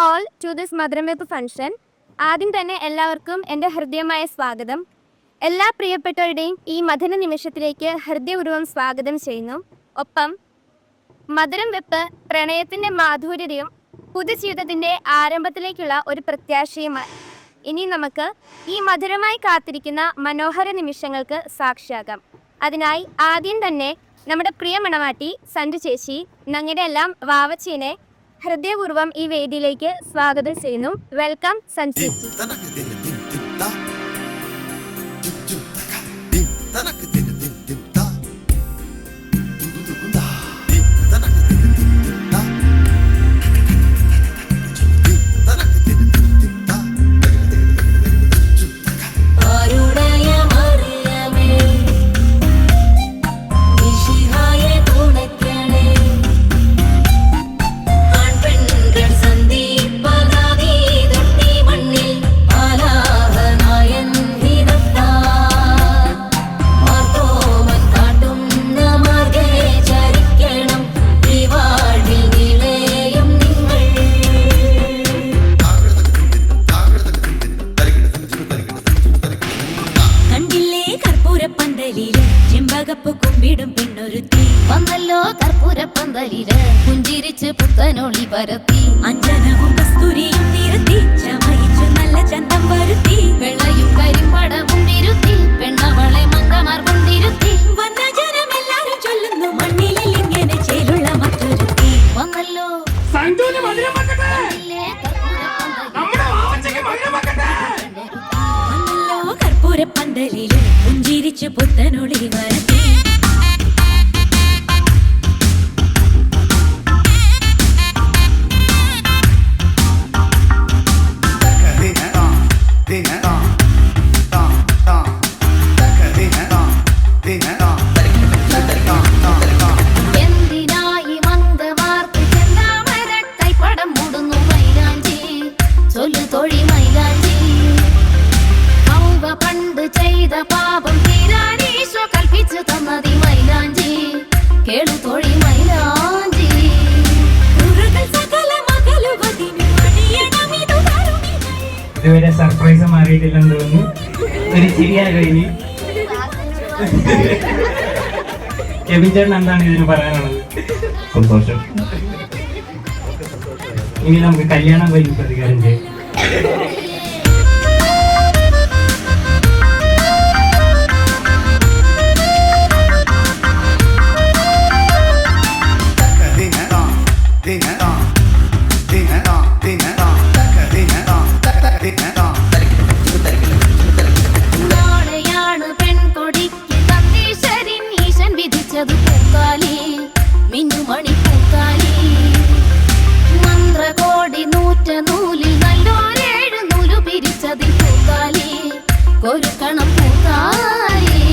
all to this മധുരംവെപ്പ് function. ആദ്യം തന്നെ എല്ലാവർക്കും എൻ്റെ ഹൃദയമായ സ്വാഗതം. എല്ലാ പ്രിയപ്പെട്ടവരുടെയും ഈ മധുര നിമിഷത്തിലേക്ക് ഹൃദയപൂർവ്വം സ്വാഗതം ചെയ്യുന്നു. ഒപ്പം മധുരം വെപ്പ് പ്രണയത്തിൻ്റെ മാധുര്യതയും പുതുജീവിതത്തിൻ്റെ ആരംഭത്തിലേക്കുള്ള ഒരു പ്രത്യാശയുമായി. ഇനി നമുക്ക് ഈ മധുരമായി കാത്തിരിക്കുന്ന മനോഹര നിമിഷങ്ങൾക്ക് സാക്ഷിയാകാം. അതിനായി ആദ്യം തന്നെ നമ്മുടെ പ്രിയ മണവാട്ടി സഞ്ജു ചേച്ചി, ഞങ്ങളുടെ എല്ലാം വാവച്ചീനെ ഹൃദയപൂർവ്വം ഈ വേദിയിലേക്ക് സ്വാഗതം ചെയ്യുന്നു. വെൽക്കം സഞ്ജു ചേച്ചി. വന്നല്ലോ കർപ്പൂരപ്പന്തലില് പുഞ്ചിരിച്ച് പുത്തനൊളി പരത്തി അഞ്ജനവും കസ്തൂരിയും നിരത്തി ചമയിച്ചു നല്ല ചന്തം വരുത്തി വെള്ളയും കരിമ്പടവും വിരുത്തി പെണ്ണവളെ മങ്കമാർ കൊണ്ടിരുത്തി വന്ന ജനമെല്ലാരും ചൊല്ലുന്നു മണ്ണിലിൽ ഇങ്ങനെ ചേലുള്ള മറ്റൊരുത്തി വന്നല്ലോ കർപ്പൂരപ്പന്തലില് പുഞ്ചിരിച്ച് പുത്തനൊളി പരത്തി പാപം തീരാനീശോ കൽപ്പിച്ചു തന്നതി മൈലാഞ്ചി കേളു തൊഴി മൈലാഞ്ചി ഇതുവരെ സർപ്രൈസ് മാറിയിട്ടില്ലെന്ന് തോന്നുന്നു. ഒരു ചിരിയാ കഴിഞ്ഞ് കെവിൻചേട്ടൻ എന്താണ് ഇതിന് പറയാനുള്ളത്? സന്തോഷം. ഇനി നമുക്ക് കല്യാണം കഴിഞ്ഞ് പ്രതികാരം ചെയ്യാം. നാളെയാണ് പെൺകൊടിക്ക് തന്തീശ്വരൻ ഈശൻ വിധിച്ചത് പൂക്കാലി മിന്നുമണി പൂക്കാലി മന്ത്രകോടി നൂറ്റ നൂലിൽ നല്ലോരേഴ് നൂലു പിരിച്ചതിൽ പൂക്കാലി കൊരുക്കണം പൂക്കാലി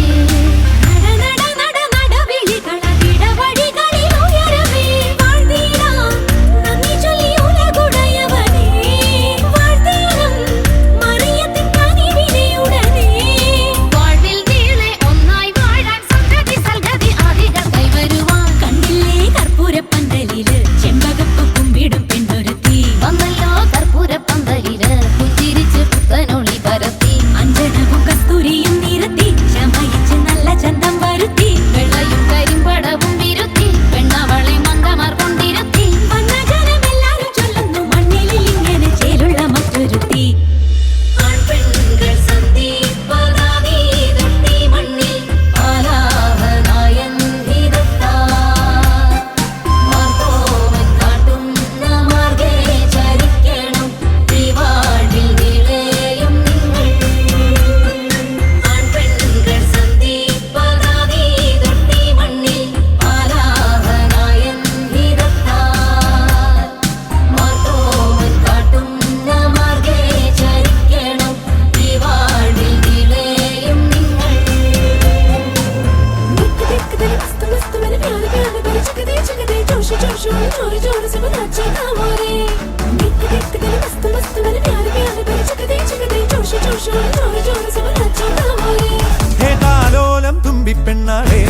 തുമ്പിപ്പെണ്ണാളെ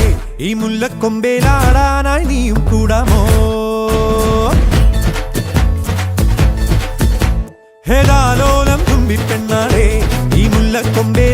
ഈ മുല്ലക്കൊമ്പേലാടാനായി നീയും കൂടാമോ? കൊമ്പേ